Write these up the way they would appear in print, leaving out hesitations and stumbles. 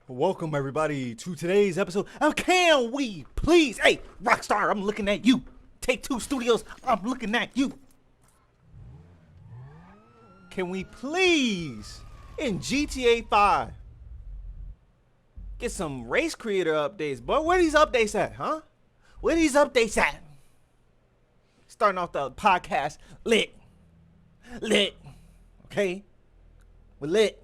Welcome everybody to today's episode of Can We Please? Hey, Rockstar, I'm looking at you. Take Two Studios, I'm looking at you. Can we please, in GTA 5, get some race creator updates? But where are these updates at, huh? Where are these updates at? Starting off the podcast lit. Lit. Okay? We're lit.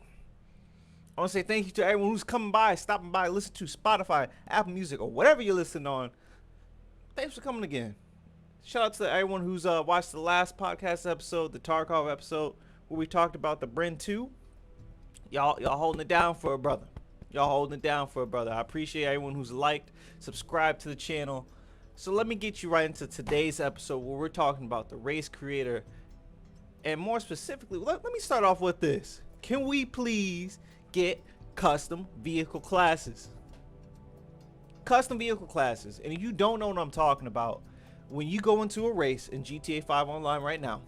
I want to say thank you to everyone who's coming by, stopping by, listen to Spotify, Apple Music, or whatever you're listening on. Thanks for coming again. Shout out to everyone who's watched the last podcast episode, the Tarkov episode, where we talked about the Bren 2. Y'all holding it down for a brother. Y'all holding it down for a brother. I appreciate everyone who's liked, subscribed to the channel. So let me get you right into today's episode where we're talking about the race creator. And more specifically, let me start off with this. Can we please get custom vehicle classes? Custom vehicle classes. And if you don't know what I'm talking about, when you go into a race in GTA 5 Online right now,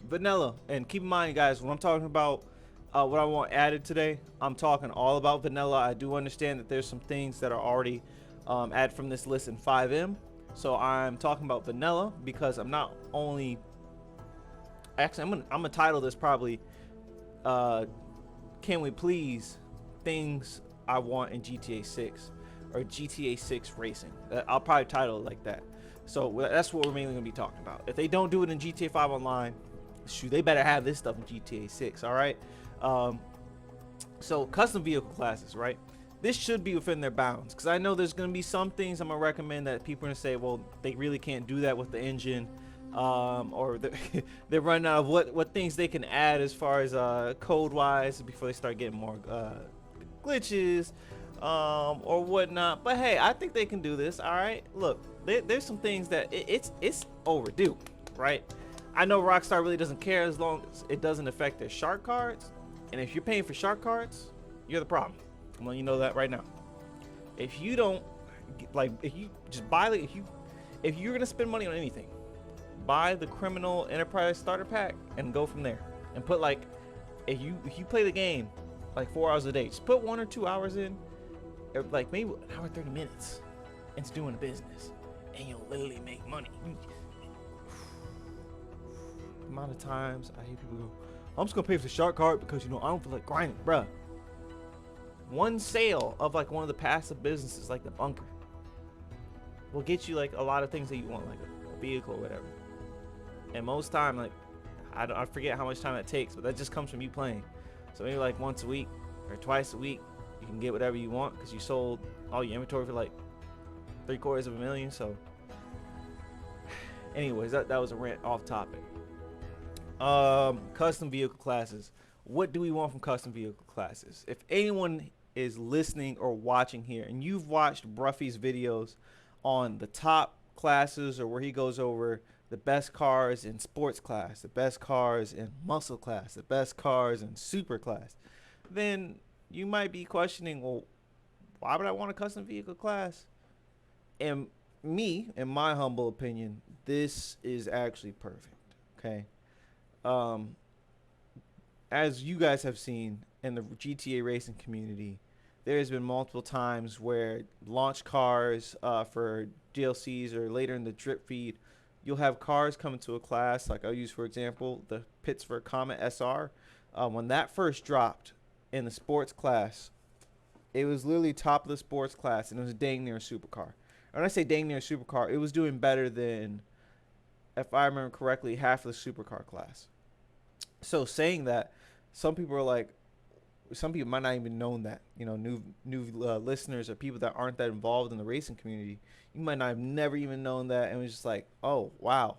vanilla, and keep in mind guys, when I'm talking about what I want added today, I'm talking all about vanilla. I do understand that there's some things that are already added from this list in 5M. So I'm talking about vanilla because I'm not only... Actually, I'm gonna title this probably Can We Please Things I Want in GTA 6 or GTA 6 Racing. I'll probably title it like that. So that's what we're mainly going to be talking about. If they don't do it in GTA 5 Online, shoot, they better have this stuff in GTA 6, all right? So custom vehicle classes, right? This should be within their bounds because I know there's going to be some things I'm going to recommend that people are going to say, well, they really can't do that with the engine. Or they're running out of what things they can add as far as code wise before they start getting more glitches or whatnot. But hey, I think they can do this. All right, look, there's some things that it's overdue, right? I know Rockstar really doesn't care as long as it doesn't affect their shark cards, and if you're paying for shark cards, you're the problem. I'm letting you know that right now. If you don't like, if you just buy it, if you're gonna spend money on anything, buy the criminal enterprise starter pack and go from there. And put like, if you play the game like 4 hours a day, just put 1 or 2 hours in, or like maybe an hour 30 minutes into doing the business, and you'll literally make money. The amount of times I hear people go, I'm just gonna pay for the shark card because I don't feel like grinding. Bruh, one sale of like one of the passive businesses like the bunker will get you like a lot of things that you want, like a vehicle or whatever. And most time, like, I forget how much time that takes, but that just comes from you playing. So maybe like once a week or twice a week, you can get whatever you want because you sold all your inventory for like $750,000. So anyways, that was a rant off topic. Custom vehicle classes. What do we want from custom vehicle classes? If anyone is listening or watching here and you've watched Bruffy's videos on the top classes or where he goes over the best cars in sports class, the best cars in muscle class, the best cars in super class, then you might be questioning, well, why would I want a custom vehicle class? And me, in my humble opinion, this is actually perfect. Okay. As you guys have seen in the GTA racing community, there's been multiple times where launch cars for DLCs or later in the drip feed, you'll have cars come into a class. Like I'll use, for example, the Pittsburgh Comet SR. When that first dropped in the sports class, it was literally top of the sports class, and it was dang near a supercar. When I say dang near a supercar, it was doing better than, if I remember correctly, half of the supercar class. So saying that, some people are like, some people might not even known that, new listeners or people that aren't that involved in the racing community, you might not have never even known that, and it was just like, oh wow.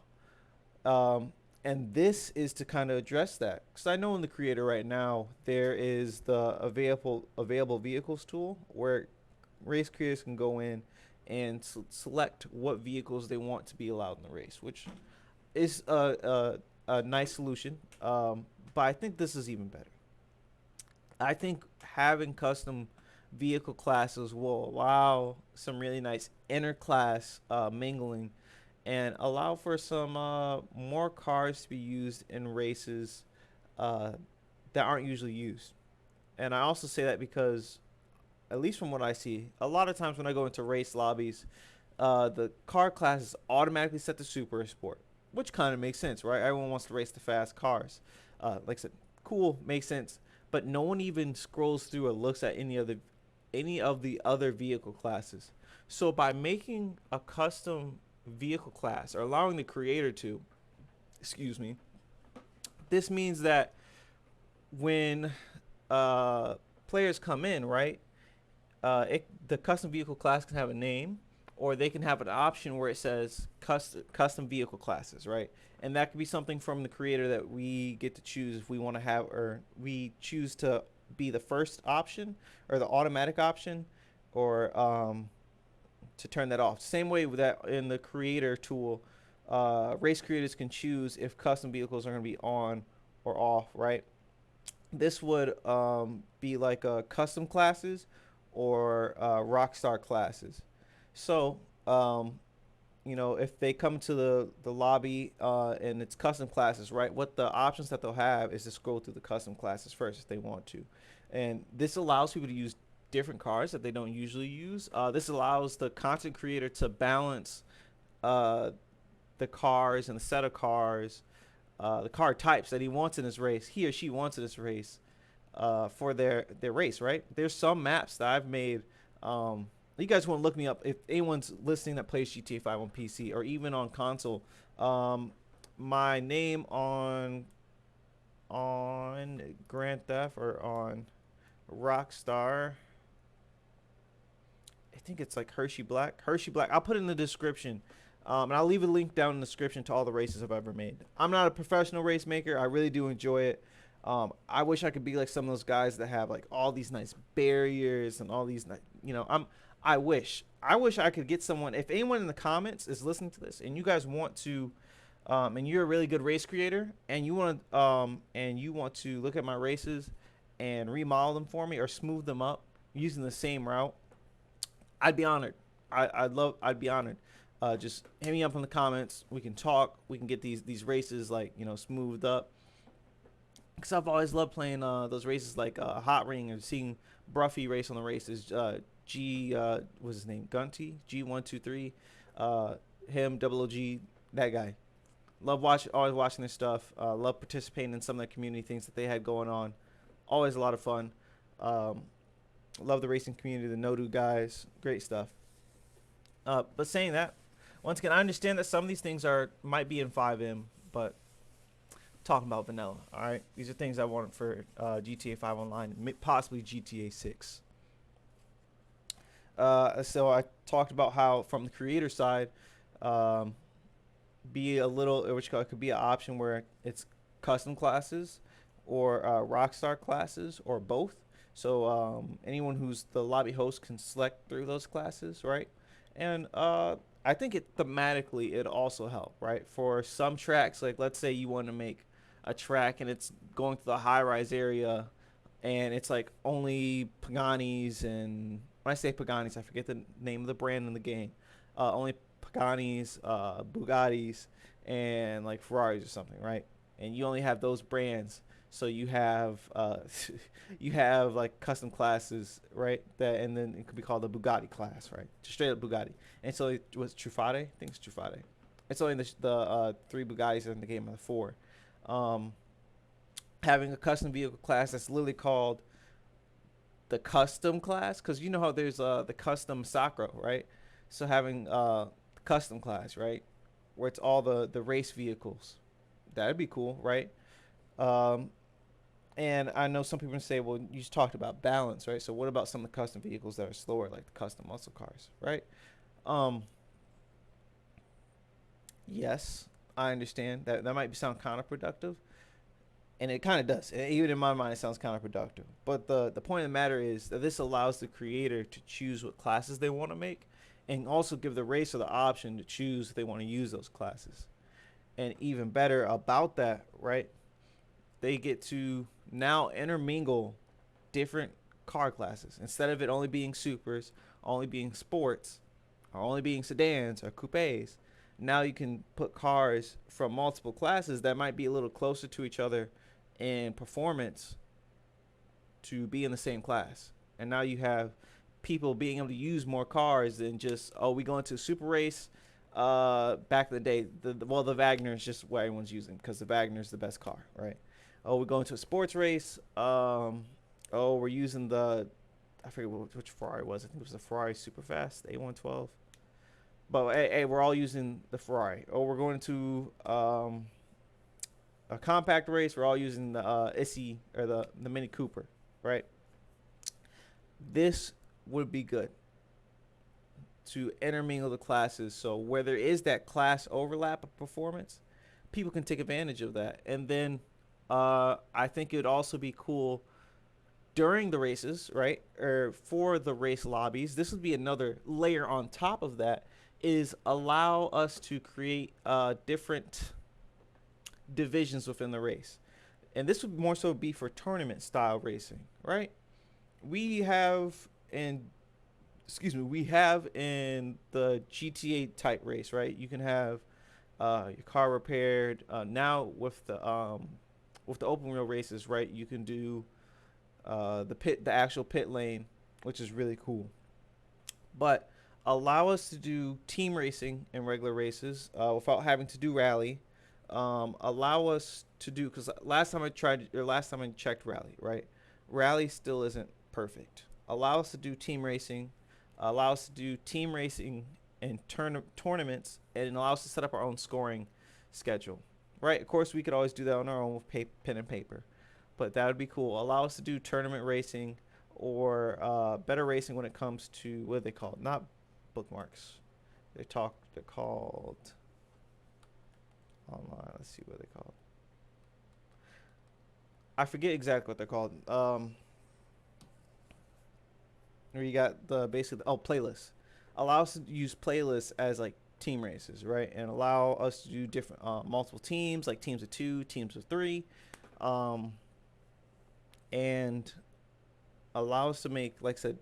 And this is to kind of address that, because I know in the creator right now there is the available vehicles tool where race creators can go in and select what vehicles they want to be allowed in the race, which is a nice solution. But I think this is even better. I think having custom vehicle classes will allow some really nice interclass mingling and allow for some more cars to be used in races that aren't usually used. And I also say that because at least from what I see, a lot of times when I go into race lobbies, the car class is automatically set to super or sport, which kind of makes sense, right? Everyone wants to race the fast cars. Like I said, cool, makes sense. But no one even scrolls through or looks at any of the other vehicle classes. So by making a custom vehicle class or allowing the creator to, excuse me, this means that when uh, players come in, right, the custom vehicle class can have a name, or they can have an option where it says custom vehicle classes, right? And that could be something from the creator that we get to choose if we want to have, or we choose to be the first option or the automatic option, or to turn that off. Same way with that in the creator tool, race creators can choose if custom vehicles are going to be on or off, right? This would be like custom classes or Rockstar classes. So, if they come to the lobby and it's custom classes, right? What the options that they'll have is to scroll through the custom classes first if they want to. And this allows people to use different cars that they don't usually use. This allows the content creator to balance uh, the cars and the set of cars, the car types that he wants in his race, he or she wants in this race for their race, right? There's some maps that I've made. You guys want to look me up if anyone's listening that plays GTA 5 on PC or even on console. My name on Grand Theft or on Rockstar, I think it's like Hershey Black. Hershey Black. I'll put it in the description. And I'll leave a link down in the description to all the races I've ever made. I'm not a professional race maker. I really do enjoy it. I wish I could be like some of those guys that have like all these nice barriers and all these, I wish I could get someone. If anyone in the comments is listening to this and you guys want to, and you're a really good race creator and you want to look at my races and remodel them for me or smooth them up using the same route, I'd be honored. I'd be honored. Just hit me up in the comments. We can talk. We can get these races smoothed up. Because I've always loved playing those races like Hot Ring or seeing Bruffy race on the races. What's his name? Gunty G123. Him Double OG. That guy. Always watching their stuff. Love participating in some of the community things that they had going on. Always a lot of fun. Love the racing community, the No-Do guys. Great stuff. But saying that, once again, I understand that some of these things might be in FiveM, but talking about vanilla, all right? These are things I want for GTA 5 Online, possibly GTA 6. So I talked about how from the creator side, be a little, which could be an option where it's custom classes or Rockstar classes or both. So anyone who's the lobby host can select through those classes, right? And I think thematically it also help, right? For some tracks, like let's say you want to make a track and it's going to the high-rise area and it's like only Paganis, and when I say Paganis, I forget the name of the brand in the game. Only Paganis, Bugattis, and like Ferraris or something, right? And you only have those brands. So you have like custom classes, right? And then it could be called the Bugatti class, right? Just straight up Bugatti. And so it was Truffade. I think it's Truffade. It's only the 3 Bugattis in the game of the 4. Having a custom vehicle class that's literally called the custom class, because you know how there's the custom Sakura, right? So having the custom class, right, where it's all the race vehicles, that'd be cool, right? And I know some people say, well, you just talked about balance, right? So what about some of the custom vehicles that are slower, like the custom muscle cars, right? Yes, I understand that might sound counterproductive, and it kind of does. Even in my mind, it sounds counterproductive. But the point of the matter is that this allows the creator to choose what classes they want to make, and also give the racer the option to choose if they want to use those classes. And even better about that, right? They get to now intermingle different car classes. Instead of it only being supers, only being sports, or only being sedans or coupes, now you can put cars from multiple classes that might be a little closer to each other in performance to be in the same class. And now you have people being able to use more cars than just, oh, we go into a super race. Back in the day, the Wagner is just what everyone's using because the Wagner is the best car, right? Oh, we go into a sports race. Oh, we're using the, I forget which Ferrari it was. I think it was the Ferrari Superfast A112. But hey, we're all using the Ferrari. Oh, we're going to a compact race. We're all using the Issy or the Mini Cooper, right? This would be good to intermingle the classes, so where there is that class overlap of performance, people can take advantage of that. And then I think it would also be cool during the races, right? Or for the race lobbies. This would be another layer on top of that, is allow us to create different divisions within the race. And this would more so be for tournament style racing, right? We have in we have in the GTA type race, right? You can have your car repaired. Now with the open wheel races, right? You can do the actual pit lane, which is really cool. But allow us to do team racing in regular races without having to do rally. Allow us to do, because last time I checked rally, right? Rally still isn't perfect. Allow us to do team racing. Allow us to do team racing and tournaments, and allow us to set up our own scoring schedule, right? Of course, we could always do that on our own with pen and paper, but that would be cool. Allow us to do tournament racing or better racing when it comes to, what are they called? Not bookmarks. They're called online. Let's see what they're called. I forget exactly what they're called. Where you got the basically playlists. Allow us to use playlists as like team races, right? And allow us to do different multiple teams, like teams of 2, teams of 3, and allow us to make, like I said,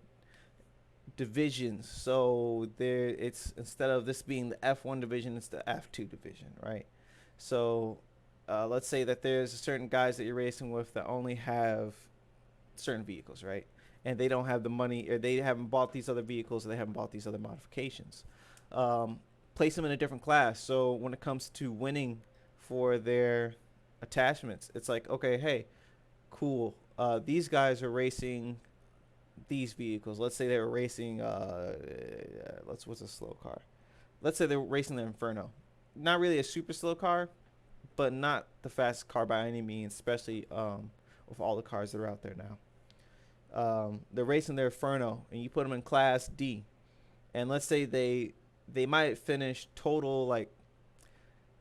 divisions. So there, it's, instead of this being the F1 division, it's the F2 division, right? So let's say that there's certain guys that you're racing with that only have certain vehicles, right? And they don't have the money, or they haven't bought these other vehicles, or they haven't bought these other modifications. Place them in a different class. So when it comes to winning for their attachments, it's like, okay, hey, cool. These guys are racing these vehicles. Let's say they were racing, what's a slow car? Let's say they were racing the Inferno. Not really a super slow car, but not the fastest car by any means, especially with all the cars that are out there now. They're racing their Inferno, and you put them in class D, and let's say they might finish total like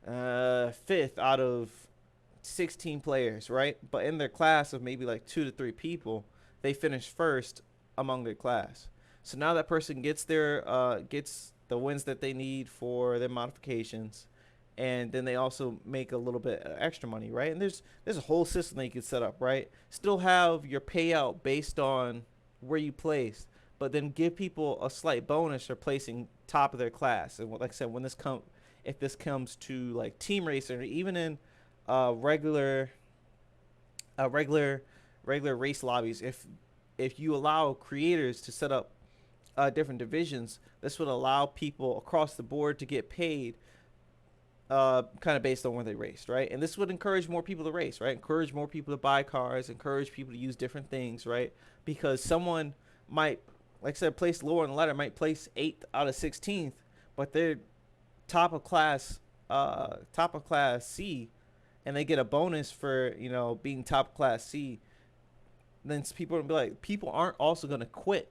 5th out of 16 players, right? But in their class of maybe like 2 to 3 people, they finish first among their class. So now that person gets gets the wins that they need for their modifications, and then they also make a little bit extra money, right? And there's a whole system that you can set up, right? Still have your payout based on where you placed, but then give people a slight bonus for placing top of their class. And like I said, if this comes to like team racing, or even in regular race lobbies, if you allow creators to set up different divisions, this would allow people across the board to get paid kind of based on where they raced, right? And this would encourage more people to race, right? Encourage more people to buy cars, encourage people to use different things, right? Because someone might, like I said, place lower on the ladder, might place 8th out of 16th, but they're top of class C, and they get a bonus for, being top class C. Then people are gonna be like, people aren't also gonna quit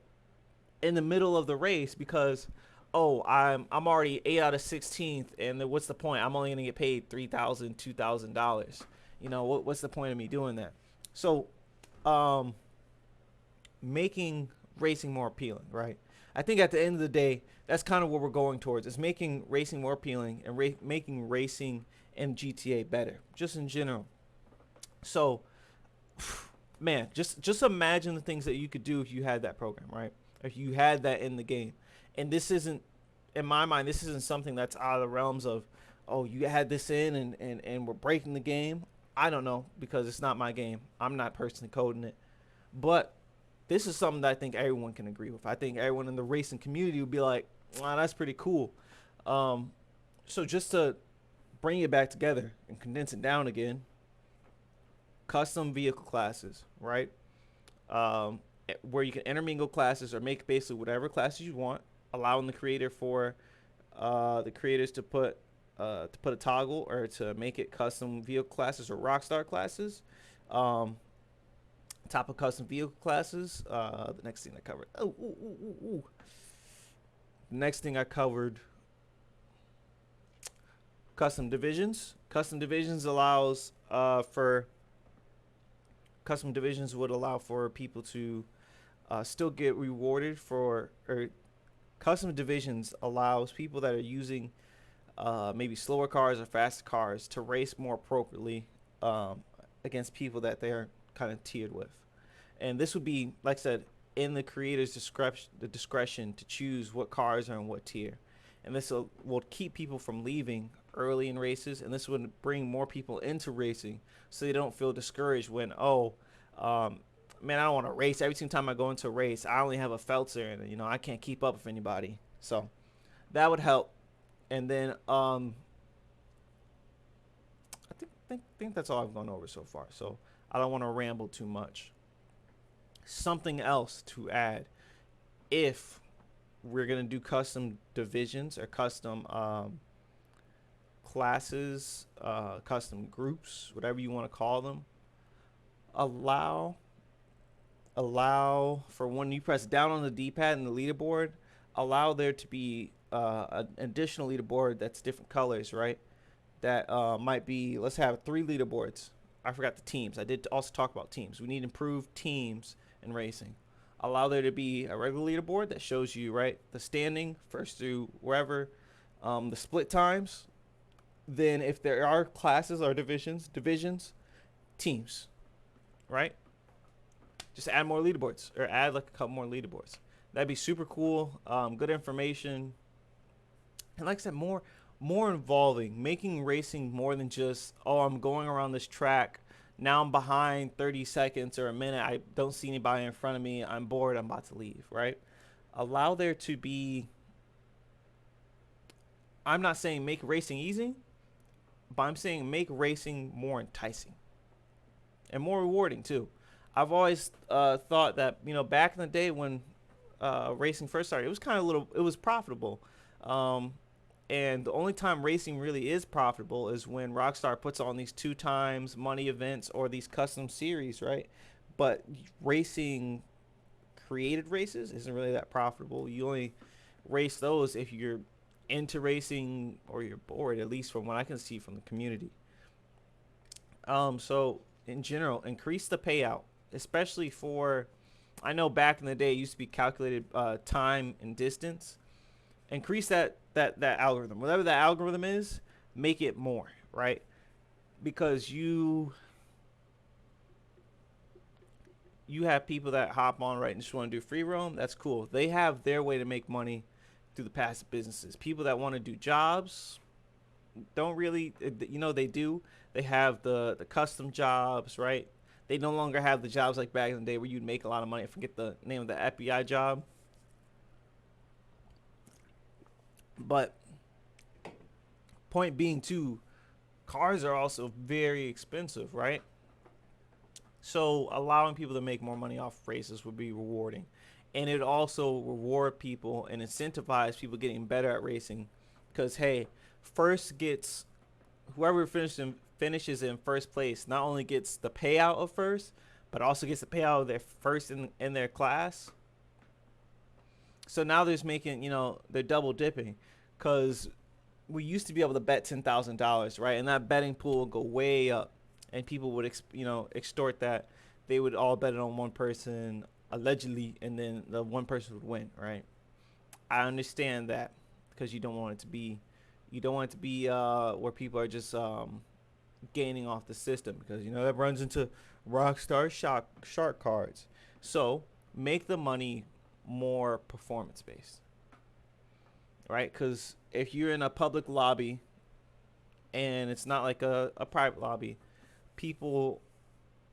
in the middle of the race because, oh, I'm already 8 out of 16th, and then what's the point? I'm only gonna get paid $3,000, $2,000. What's the point of me doing that? So, making racing more appealing, right? I think at the end of the day, that's kind of what we're going towards. Is making racing more appealing and making racing in GTA better, just in general. So, man, just imagine the things that you could do if you had that program, right? If you had that in the game. And this isn't, in my mind, this isn't something that's out of the realms of, oh, you had this in and we're breaking the game. I don't know, because it's not my game. I'm not personally coding it. But This is something that I think everyone can agree with. I think everyone in the racing community would be like, wow, that's pretty cool. Um, so just to bring it back together and condense it down again, custom vehicle classes, right? Um, where you can intermingle classes or make basically whatever classes you want, allowing the creators to put a toggle or to make it custom vehicle classes or Rockstar classes. Um, Top of custom vehicle classes. The next thing I covered. The next thing I covered. Custom divisions. Custom divisions would allow for people to still get rewarded for, or custom divisions allows people that are using maybe slower cars or faster cars to race more appropriately against people that they're kind of tiered with. And this would be, like I said, in the creator's discretion to choose what cars are in what tier. And this will keep people from leaving early in races, and this would bring more people into racing so they don't feel discouraged when, um, man, I don't want to race. Every single time I go into a race, I only have a Feltzer, and I can't keep up with anybody. So that would help. And then I think that's all I've gone over so far. So I don't want to ramble too much. Something else to add, if we're gonna do custom divisions or custom classes, custom groups, whatever you want to call them, allow for when you press down on the D-pad in the leaderboard, allow there to be an additional leaderboard that's different colors, right? That might be, let's have 3 leaderboards. I forgot the teams. I did also talk about teams. We need improved teams in racing. Allow there to be a regular leaderboard that shows you, right, the standing first through wherever, the split times. Then if there are classes or divisions, teams, right? Just add more leaderboards, or add like a couple more leaderboards. That'd be super cool. Good information. And like I said, more involving, making racing more than just, oh, I'm going around this track, now I'm behind 30 seconds or a minute, I don't see anybody in front of me, I'm bored, I'm about to leave, right? Allow there to be, I'm not saying make racing easy, but I'm saying make racing more enticing and more rewarding too. I've always thought that, back in the day when racing first started, it was kind of it was profitable. And the only time racing really is profitable is when Rockstar puts on these 2 times money events or these custom series, right? But racing, created races, isn't really that profitable. You only race those if you're into racing or you're bored, at least from what I can see from the community. So in general, increase the payout, especially for, I know back in the day it used to be calculated time and distance. Increase that algorithm, whatever that algorithm is, make it more, right? Because you have people that hop on, right, and just want to do free roam. That's cool. They have their way to make money through the passive businesses. People that want to do jobs don't really, they do. They have the custom jobs, right? They no longer have the jobs like back in the day where you'd make a lot of money. I forget the name of the FBI job. But point being too, cars are also very expensive, right? So allowing people to make more money off races would be rewarding. And it also reward people and incentivize people getting better at racing. Because, hey, whoever finishes in first place not only gets the payout of first, but also gets the payout of their first in their class. So now they're making, they're double dipping, because we used to be able to bet $10,000, right? And that betting pool would go way up, and people would, extort that. They would all bet it on one person, allegedly, and then the one person would win, right? I understand that, because you don't want it to be where people are just gaining off the system, because that runs into Rockstar shark cards. So make the money more performance based, right? Because if you're in a public lobby and it's not like a private lobby, people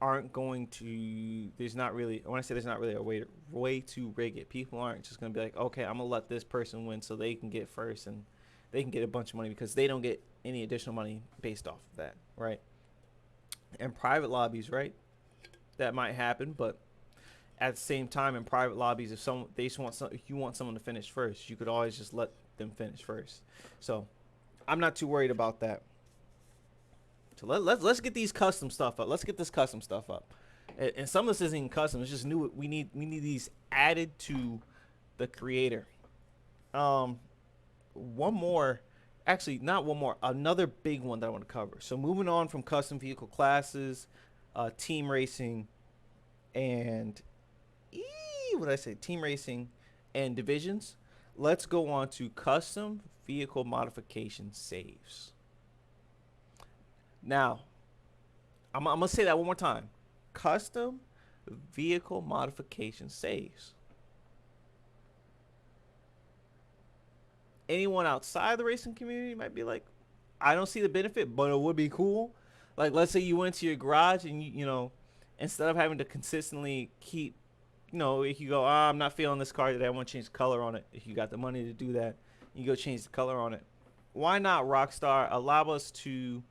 aren't going to. There's not really. When I say there's not really a way to rig it, people aren't just gonna be like, okay, I'm gonna let this person win so they can get first and they can get a bunch of money because they don't get any additional money based off of that, right? And private lobbies, right? That might happen, but at the same time, in private lobbies, if someone they just want some, if you want someone to finish first, you could always just let them finish first. So I'm not too worried about that. So let's get these custom stuff up. Let's get this custom stuff up. And some of this isn't even custom. It's just new. We need these added to the creator. Um, one more, actually not one more. Another big one that I want to cover. So moving on from custom vehicle classes, team racing, and what did I say? Team racing and divisions. Let's go on to custom vehicle modification saves. Now, I'm gonna say that one more time. Custom vehicle modification saves. Anyone outside the racing community might be like, I don't see the benefit, but it would be cool. Like, let's say you went to your garage and you know, instead of having to consistently keep, you know, if you go, I'm not feeling this car today, I want to change the color on it. If you got the money to do that, you go change the color on it. Why not Rockstar allow us to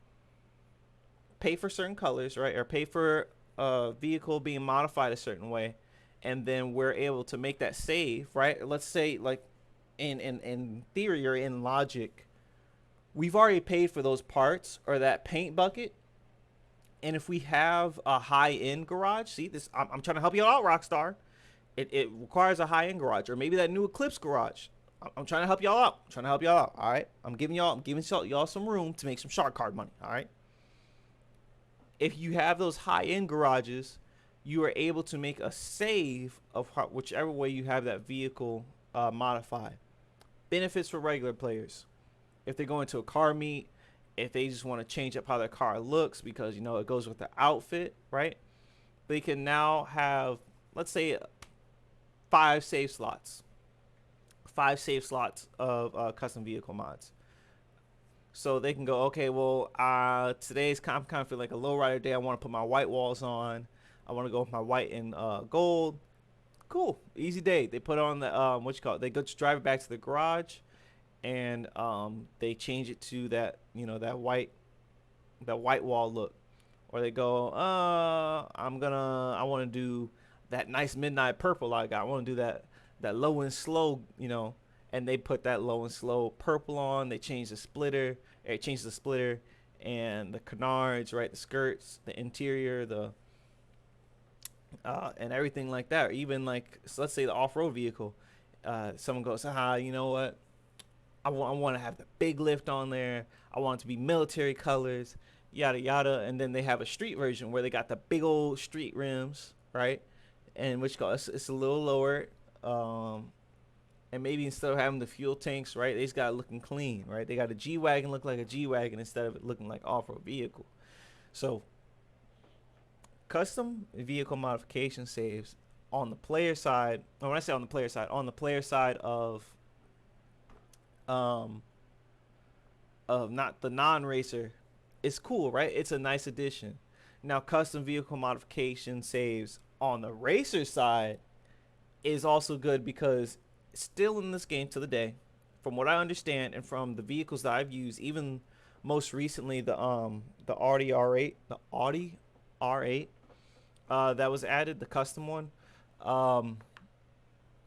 pay for certain colors, right? Or pay for a vehicle being modified a certain way, and then we're able to make that save, right? Let's say like in theory or in logic, we've already paid for those parts or that paint bucket. And if we have a high-end garage, see this, I'm trying to help you out, Rockstar. It requires a high-end garage, or maybe that new Eclipse garage. I'm trying to help y'all out. I'm trying to help y'all out. All right, I'm giving y'all some room to make some shark card money. All right. If you have those high-end garages, you are able to make a save of whichever way you have that vehicle modified. Benefits for regular players. If they're going to a car meet, if they just want to change up how their car looks because, you know, it goes with the outfit, right? They can now have, let's say, 5 save slots. 5 save slots of custom vehicle mods. So they can go, okay, well, today's kind of feel like a lowrider day. I want to put my white walls on. I want to go with my white and gold. Cool, easy day. They put on the what you call it? They go just drive it back to the garage, and they change it to that, you know, that white wall look. Or they go, I want to do that nice midnight purple I got. I want to do that low and slow, you know. And they put that low and slow purple on. They change the splitter. It changes the splitter and the canards, right? The skirts, the interior, the and everything like that. Or even like, so let's say the off-road vehicle. Someone goes, you know what? I want to have the big lift on there. I want it to be military colors, yada yada. And then they have a street version where they got the big old street rims, right? And which it's a little lower. And maybe instead of having the fuel tanks, right, they just got it looking clean, right? They got a G-Wagon look like a G-Wagon instead of it looking like off-road vehicle. So custom vehicle modification saves on the player side. Or when I say on the player side of not the non-racer, it's cool, right? It's a nice addition. Now custom vehicle modification saves on the racer side is also good because still in this game to the day, from what I understand and from the vehicles that I've used, even most recently the Audi R8, that was added, the custom one.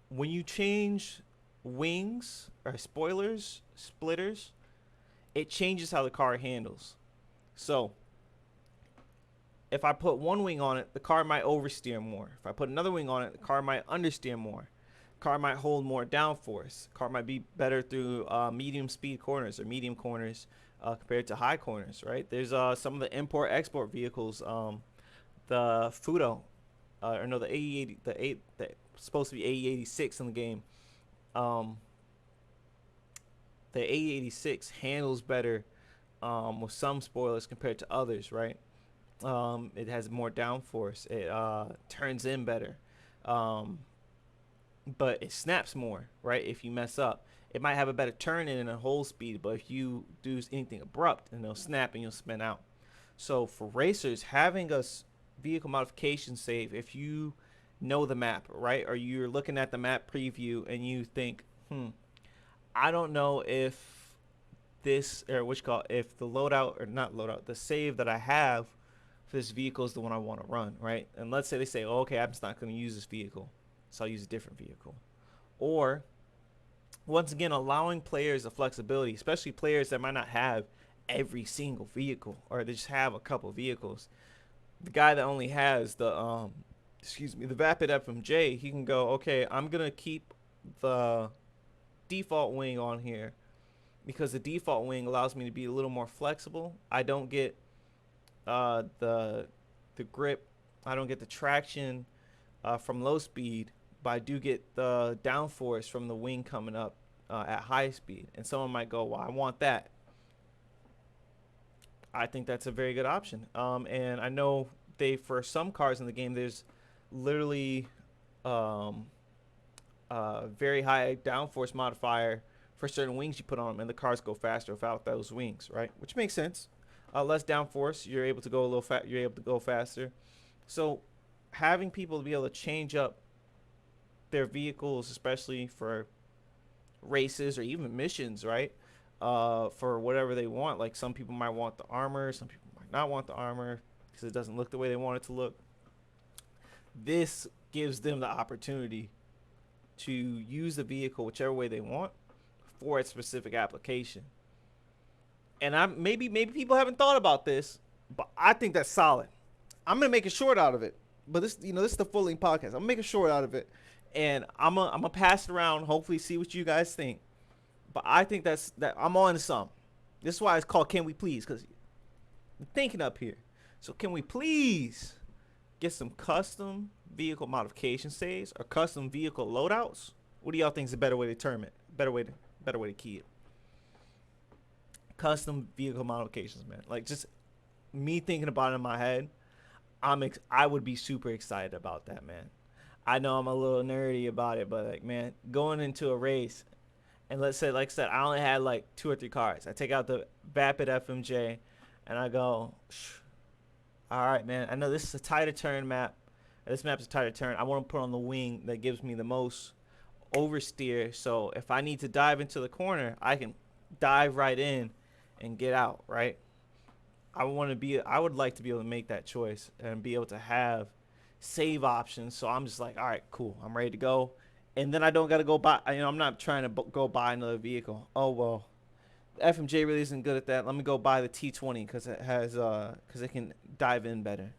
When you change wings or spoilers, splitters, it changes how the car handles. So if I put one wing on it, the car might oversteer more. If I put another wing on it, the car might understeer more. Car might hold more downforce. Car might be better through medium speed corners or medium corners compared to high corners, right? There's some of the import-export vehicles, the Fudo, or no, the AE80, the supposed to be AE86 in the game. The AE86 handles better with some spoilers compared to others, right? It has more downforce. It turns in better. But it snaps more, right? If you mess up, it might have a better turn in and a hold speed, but if you do anything abrupt, then it'll snap and you'll spin out. So for racers, having a vehicle modification save if you know the map, right? Or you're looking at the map preview and you think, I don't know if this, or which call, if the loadout, or not loadout, the save that I have for this vehicle is the one I want to run, right? And let's say they say, oh, okay, I'm just not going to use this vehicle, so I'll use a different vehicle. Or once again, allowing players the flexibility, especially players that might not have every single vehicle, or they just have a couple vehicles. The guy that only has the the Vapid FMJ, he can go, okay, I'm gonna keep the default wing on here because the default wing allows me to be a little more flexible. I don't get the grip, I don't get the traction from low speed, but I do get the downforce from the wing coming up at high speed. And someone might go, well, I want that. I think that's a very good option. And I know for some cars in the game, there's literally very high downforce modifier for certain wings you put on them, and the cars go faster without those wings, right? Which makes sense. Less downforce, you're able to go a little you're able to go faster. So having people be able to change up their vehicles, especially for races or even missions, right? For whatever they want. Like some people might want the armor, some people might not want the armor because it doesn't look the way they want it to look. This gives them the opportunity to use the vehicle whichever way they want for its specific application. And maybe people haven't thought about this, but I think that's solid. I'm gonna make a short out of it. But this is the Full Length Podcast. I'm gonna make a short out of it, and I'm gonna pass it around. Hopefully, see what you guys think. But I think that I'm on to something. This is why it's called Can We Please? Because I'm thinking up here. So can we please get some custom vehicle modification saves or custom vehicle loadouts? What do y'all think is a better way to term it? Better way to key it. Custom vehicle modifications, man. Like just me thinking about it in my head, I would be super excited about that, man. I know I'm a little nerdy about it, but like, man, going into a race, and let's say, like I said, I only had like 2 or 3 cars. I take out the Vapid FMJ, and I go, all right, man. I know this is a tighter turn map. This map's a tighter turn. I want to put on the wing that gives me the most oversteer. So if I need to dive into the corner, I can dive right in and get out, right? I would like to be able to make that choice and be able to have save options. So I'm just like, all right, cool. I'm ready to go. And then I don't got to go buy, I'm not trying to go buy another vehicle. Oh, well, the FMJ really isn't good at that. Let me go buy the T20 because it has, because it can dive in better,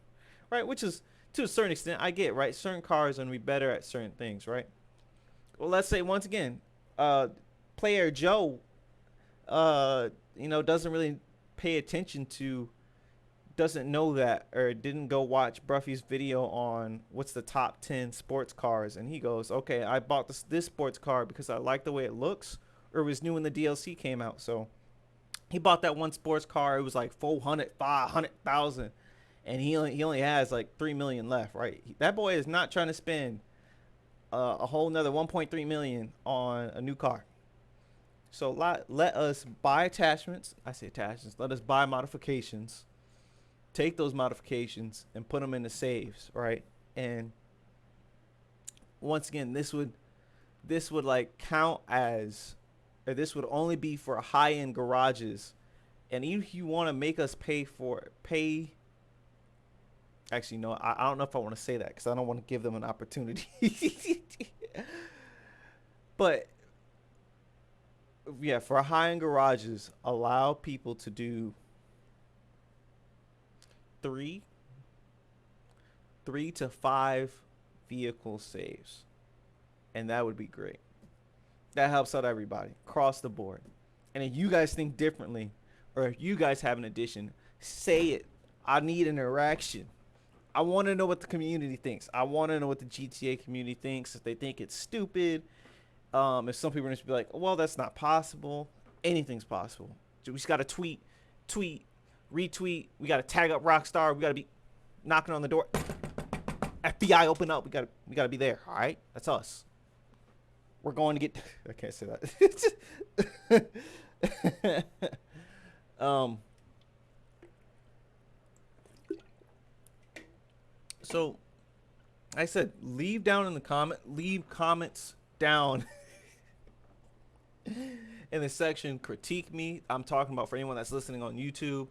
right? Which is, to a certain extent, I get, right? Certain cars are going to be better at certain things, right? Well, let's say, once again, player Joe, doesn't really pay attention to, doesn't know that, or didn't go watch Bruffy's video on what's the top 10 sports cars, and he goes, okay, I bought this sports car because I like the way it looks, or it was new when the DLC came out. So he bought that one sports car. It was like 500,000, and he only has like 3 million left, right? That boy is not trying to spend a whole nother 1.3 million on a new car. So let us buy attachments. I say attachments. Let us buy modifications. Take those modifications and put them into saves, right? And once again, this would like count as, or this would only be for high-end garages. And if you want to make us pay. Actually, no, I don't know if I want to say that because I don't want to give them an opportunity. But yeah, for high-end garages, allow people to do 3 to 5 vehicle saves, and that would be great. That helps out everybody across the board. And if you guys think differently, or if you guys have an addition, say it. I need interaction. I want to know what the community thinks. I want to know what the GTA community thinks. If they think it's stupid, if some people are just be like, well, that's not possible. Anything's possible. We just got to tweet, retweet. We got to tag up Rockstar. We got to be knocking on the door. FBI, open up. We got to be there. All right, that's us. We're going to get. I can't say that. So I said, leave comments down in the section. Critique me. I'm talking about for anyone that's listening on YouTube.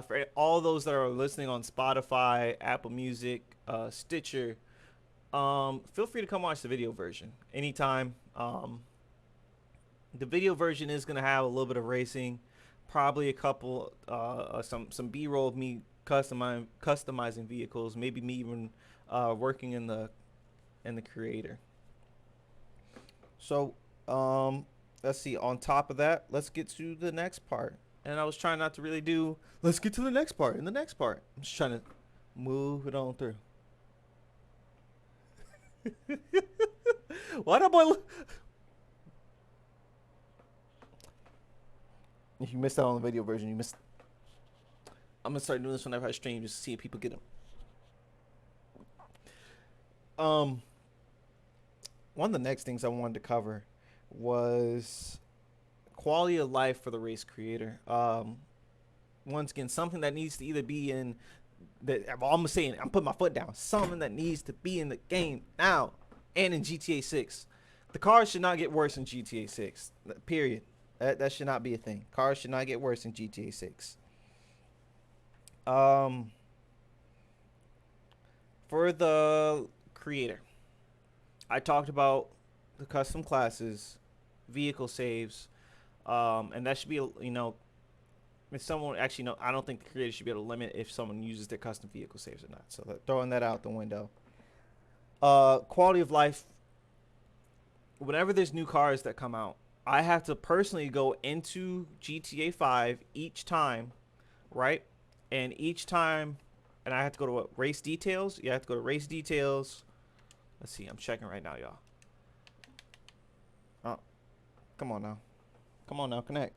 For all those that are listening on Spotify, Apple Music, Stitcher, feel free to come watch the video version anytime. The video version is gonna have a little bit of racing, probably a couple, some B-roll of me customizing vehicles, maybe me even working in the creator. So let's see. On top of that, let's get to the next part. And I was trying not to really do. Let's get to the next part. In the next part, I'm just trying to move it on through. Why that boy? If you missed out on the video version, you missed. I'm gonna start doing this whenever I stream, just to see if people get them. One of the next things I wanted to cover was quality of life for the race creator. Once again, something that needs to either be in that I'm saying, I'm putting my foot down. Something that needs to be in the game now and in GTA 6. The cars should not get worse in GTA 6. Period. That should not be a thing. Cars should not get worse in GTA 6. For the creator, I talked about the custom classes, vehicle saves, and that should be, if someone actually, no, I don't think the creator should be able to limit if someone uses their custom vehicle saves or not. So throwing that out the window. Quality of life. Whenever there's new cars that come out, I have to personally go into GTA 5 each time, right? And each time, and I have to go to what? Race details. You have to go to race details. Let's see. I'm checking right now, y'all. Oh, come on now. Come on now. Connect.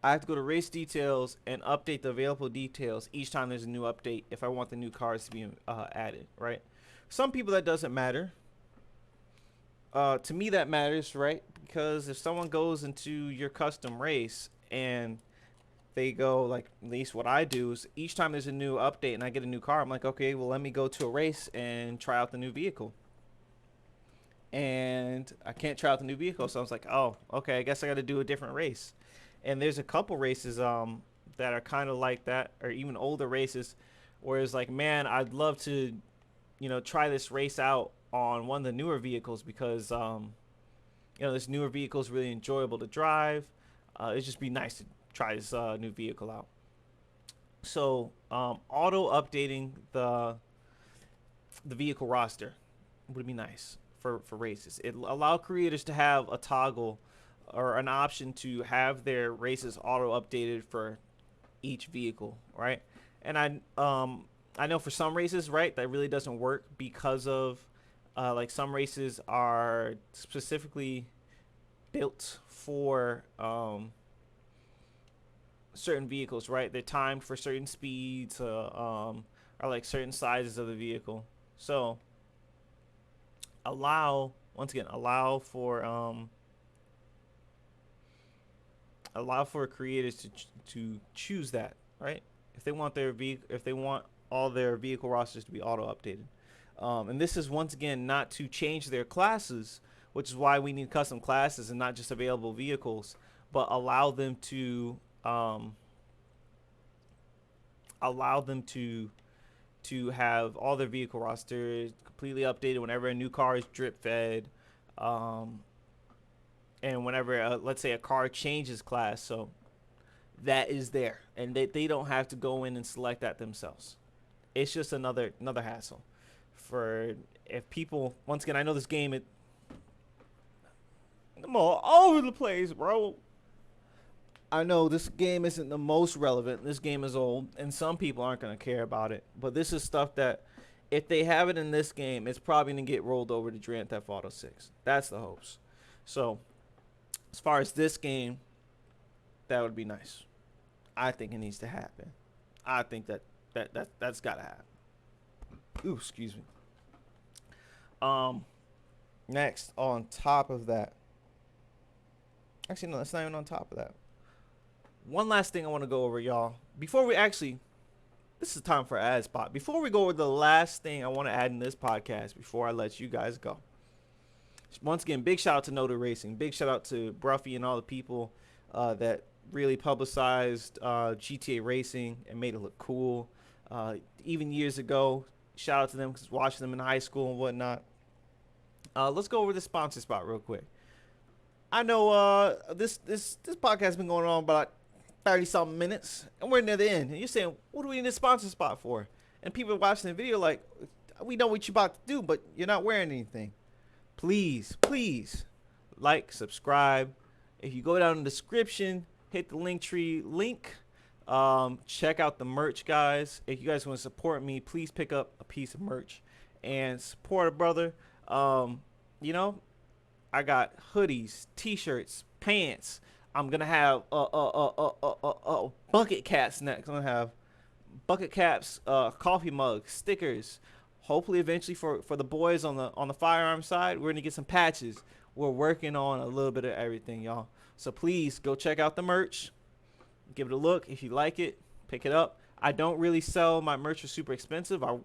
I have to go to race details and update the available details each time there's a new update if I want the new cars to be added, right? Some people that doesn't matter. To me that matters, right? Because if someone goes into your custom race and they go, like, at least what I do is each time there's a new update and I get a new car, I'm like, okay, well, let me go to a race and try out the new vehicle. And I can't try out the new vehicle, so I was like, oh, okay, I guess I got to do a different race. And there's a couple races that are kind of like that, or even older races, where it's like, man, I'd love to, try this race out on one of the newer vehicles because, this newer vehicle is really enjoyable to drive. It'd just be nice to try this new vehicle out. So auto updating the vehicle roster would be nice for races. It allow creators to have a toggle or an option to have their races auto updated for each vehicle, right? And I know for some races, right, that really doesn't work because of like some races are specifically built for certain vehicles, right? They're timed for certain speeds or like certain sizes of the vehicle. So allow for creators to choose that, right? If they want all their vehicle rosters to be auto updated. And this is once again not to change their classes, which is why we need custom classes and not just available vehicles, but allow them to have all their vehicle rosters completely updated whenever a new car is drip fed, and whenever let's say a car changes class, so that is there, and they don't have to go in and select that themselves. It's just another hassle for if people. Once again, I know this game, I'm all over the place, bro. I know this game isn't the most relevant. This game is old, and some people aren't going to care about it. But this is stuff that, if they have it in this game, it's probably going to get rolled over to Grand Theft Auto 6. That's the hopes. So, as far as this game, that would be nice. I think it needs to happen. I think that's got to happen. Ooh, excuse me. Next, on top of that. Actually, no, that's not even on top of that. One last thing I want to go over, y'all. Before we actually, this is time for ad spot. Before we go over the last thing I want to add in this podcast, before I let you guys go. Once again, big shout out to Noda Racing. Big shout out to Bruffy and all the people that really publicized GTA Racing and made it look cool. Even years ago, shout out to them because watching them in high school and whatnot. Let's go over the sponsor spot real quick. I know this podcast has been going on about 30-something minutes, and we're near the end. And you're saying, what do we need a sponsor spot for? And people watching the video like, we know what you're about to do, but you're not wearing anything. Please, please, like, subscribe. If you go down in the description, hit the Linktree link. Check out the merch, guys. If you guys want to support me, please pick up a piece of merch and support a brother. You know, I got hoodies, t-shirts, pants. I'm gonna have bucket caps next. I'm gonna have bucket caps, coffee mugs, stickers. Hopefully, eventually for the boys on the firearm side, we're gonna get some patches. We're working on a little bit of everything, y'all. So please go check out the merch. Give it a look. If you like it, pick it up. I don't really sell my merch for super expensive. I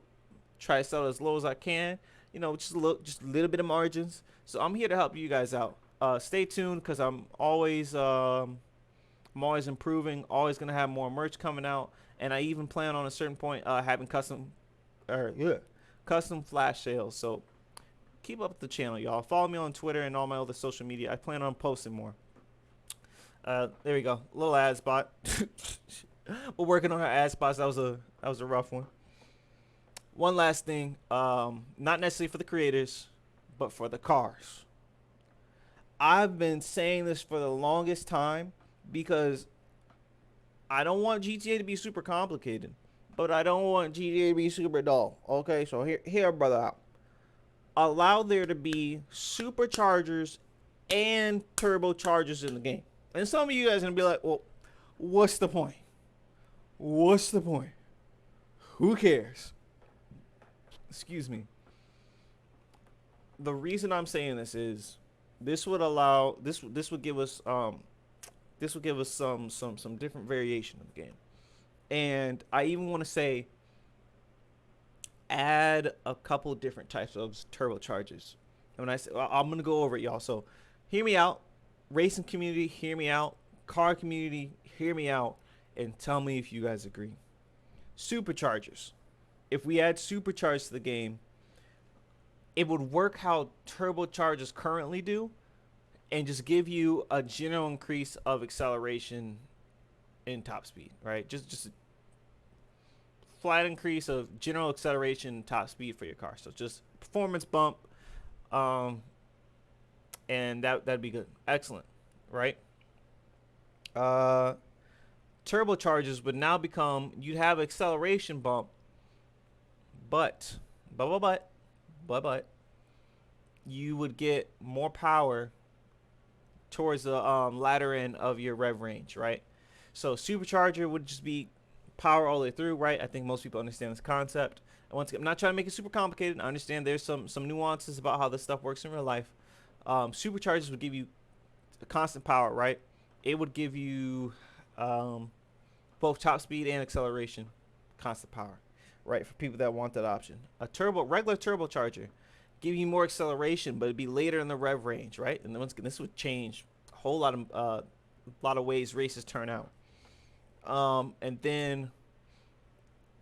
try to sell it as low as I can. You know, just a little bit of margins. So I'm here to help you guys out. Stay tuned because I'm always improving. Always gonna have more merch coming out, and I even plan on a certain point having custom flash sales. So keep up with the channel, y'all. Follow me on Twitter and all my other social media. I plan on posting more. There we go. A little ad spot. We're working on our ad spots. That was a rough one. One last thing, not necessarily for the creators, but for the cars. I've been saying this for the longest time because I don't want GTA to be super complicated, but I don't want GTA to be super dull. Okay, so hear brother out. Allow there to be superchargers and turbochargers in the game. And some of you guys are gonna be like, well, what's the point? What's the point? Who cares? Excuse me. The reason I'm saying this is this would allow this would give us some different variation of the game. And I even want to say add a couple different types of turbochargers. And when I say, I'm going to go over it, y'all. So hear me out. Racing community, hear me out. Car community, hear me out. And tell me if you guys agree. Superchargers. If we add superchargers to the game, it would work how turbochargers currently do and just give you a general increase of acceleration in top speed, right? Just a flat increase of general acceleration and top speed for your car. So just performance bump, and that'd be good. Excellent, right? Turbochargers would now become, you'd have acceleration bump, but you would get more power towards the latter end of your rev range, right? So supercharger would just be power all the way through, right? I think most people understand this concept. And once again, I'm not trying to make it super complicated. I understand there's some nuances about how this stuff works in real life. Superchargers would give you constant power, right? It would give you both top speed and acceleration, constant power, right? For people that want that option. Regular turbocharger, give you more acceleration, but it'd be later in the rev range, right? And once again, this would change a whole lot of ways races turn out. And then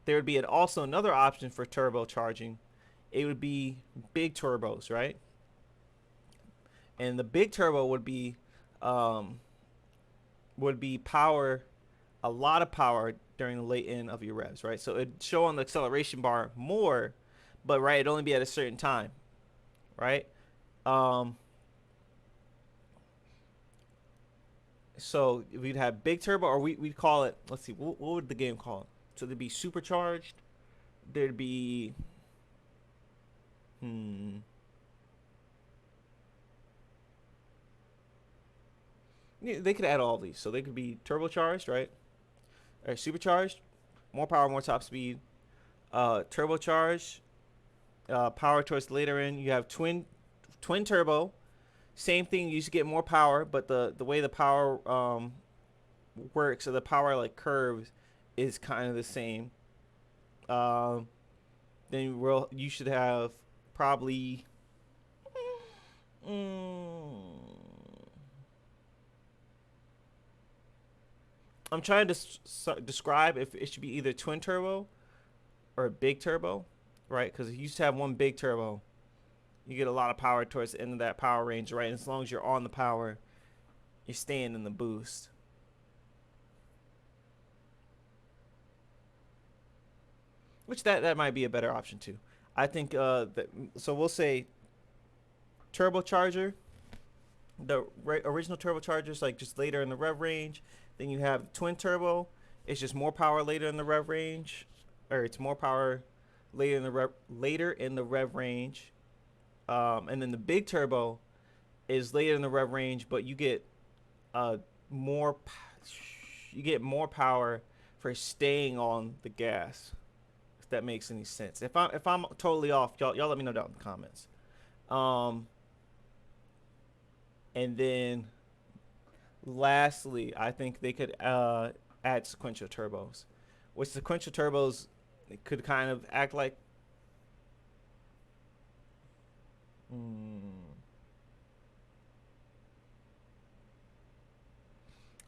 there would be also another option for turbocharging. It would be big turbos, right? And the big turbo would be power, a lot of power during the late end of your revs, right? So it'd show on the acceleration bar more, but right, it'd only be at a certain time, right? So we'd have big turbo, or we'd call it, let's see, what would the game call it? So there'd be supercharged, there'd be, yeah, they could add all these. So they could be turbocharged, right? Or supercharged, more power, more top speed. Turbocharged, power towards the later end. You have twin turbo. Same thing, you just get more power, but the way the power works, or the power like curves, is kind of the same. Um, then you should have probably. Mm, I'm trying to describe if it should be either twin turbo or a big turbo, right? Because if you used to have one big turbo, you get a lot of power towards the end of that power range, right? And as long as you're on the power, you're staying in the boost. Which that might be a better option too. I think so we'll say turbocharger, the original turbochargers like just later in the rev range. Then you have twin turbo. It's just more power later in the rev range, or it's more power later in the rev range. And then the big turbo is later in the rev range, but you get more more power for staying on the gas. If that makes any sense. If I'm totally off, y'all let me know down in the comments. Um, and then lastly, I think they could add sequential turbos, which sequential turbos could kind of act like. Hmm,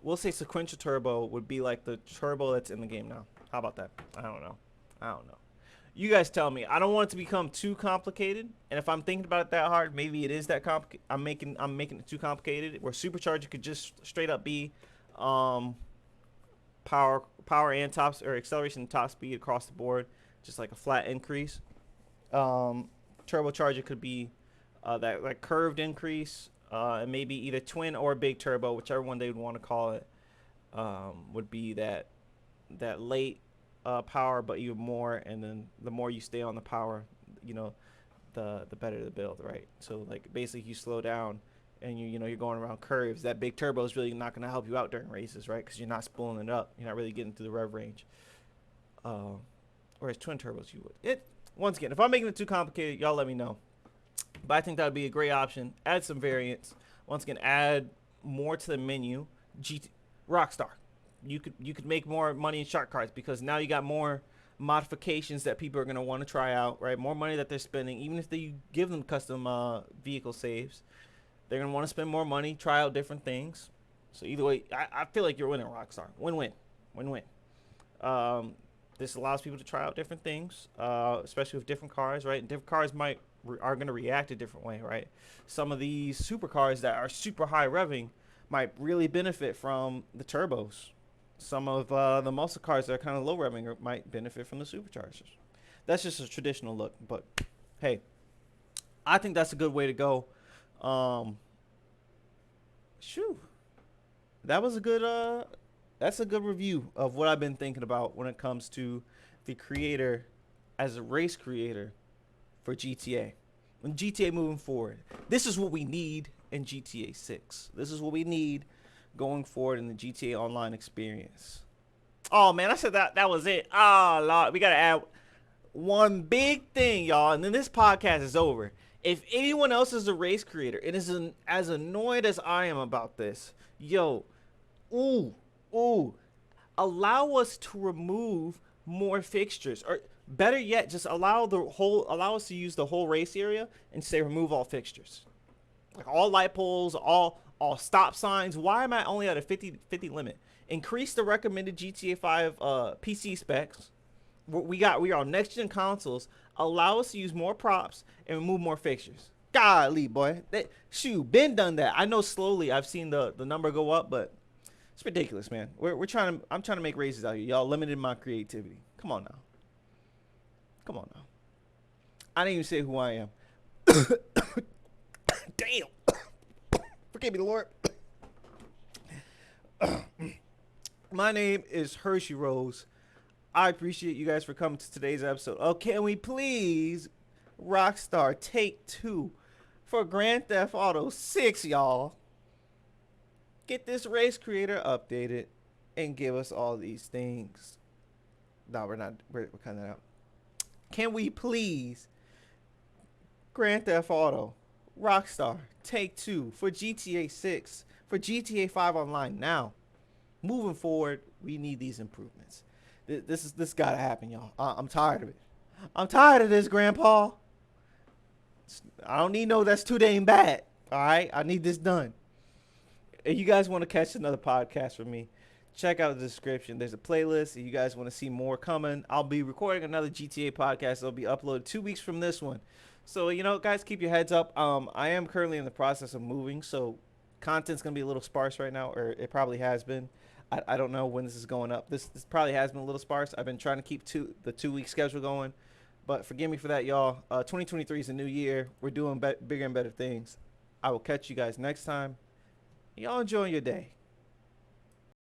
we'll say sequential turbo would be like the turbo that's in the game now. How about that? I don't know. I don't know. You guys tell me. I don't want it to become too complicated. And if I'm thinking about it that hard, maybe it is that complicated. I'm making it too complicated. Where supercharger could just straight up be um, power and tops or acceleration and top speed across the board, just like a flat increase. Um, turbocharger could be that like curved increase, and maybe either twin or big turbo, whichever one they would want to call it, would be that late power, but even more. And then the more you stay on the power, you know, the better the build, right? So like basically, you slow down and you're going around curves. That big turbo is really not going to help you out during races, right? Because you're not spooling it up. You're not really getting to the rev range. Whereas twin turbos, you would. It once again, if I'm making it too complicated, y'all let me know. But I think that would be a great option. Add some variants. Once again, add more to the menu. Rockstar, you could make more money in shark cards because now you got more modifications that people are going to want to try out, right? More money that they're spending, even if they give them custom vehicle saves, they're going to want to spend more money, try out different things. So either way, I feel like you're winning, Rockstar. Win-win. Win-win. This allows people to try out different things, especially with different cars, right? And different cars are going to react a different way, right? Some of these supercars that are super high revving might really benefit from the turbos. Some of the muscle cars that are kind of low revving might benefit from the superchargers. That's just a traditional look, but hey, I think that's a good way to go. Um, Shoo, that was a good that's a good review of what I've been thinking about when it comes to the creator as a race creator for GTA. And GTA moving forward, this is what we need in GTA 6. This is what we need going forward in the GTA Online experience. Oh man, I said that was it. Oh Lord, we gotta add one big thing, y'all, and then this podcast is over. If anyone else is a race creator and is as annoyed as I am about this, yo, ooh, ooh, allow us to remove more fixtures, or better yet, just allow us to use the whole race area and say remove all fixtures, like all light poles, all stop signs. Why am I only at a 50 limit? Increase the recommended GTA 5 PC specs. We are on next gen consoles. Allow us to use more props and remove more fixtures. Golly, boy, Ben done that. I know slowly. I've seen the number go up, but it's ridiculous, man. I'm trying to make races out here. Y'all limited my creativity. Come on now. Come on now. I didn't even say who I am. Damn. Forgive me, Lord. My name is Hershey Rose. I appreciate you guys for coming to today's episode. Oh, can we please, Rockstar, take 2 for Grand Theft Auto 6, y'all? Get this race creator updated and give us all these things. No, we're not. We're cutting that out. Can we please, Grand Theft Auto, Rockstar, take 2 for GTA 6, for GTA 5 Online now? moving forward, we need these improvements. This gotta happen, y'all. I'm tired of it. I'm tired of this, Grandpa. I don't need no that's too dang bad. All right, I need this done. If you guys want to catch another podcast from me, check out the description. There's a playlist. If you guys want to see more coming, I'll be recording another GTA podcast. It'll be uploaded 2 weeks from this one. So, guys, keep your heads up. I am currently in the process of moving, so content's going to be a little sparse right now, or it probably has been. I don't know when this is going up. This probably has been a little sparse. I've been trying to keep the 2 week schedule going, but forgive me for that, y'all. 2023 is a new year. We're doing bigger and better things. I will catch you guys next time. Y'all enjoy your day.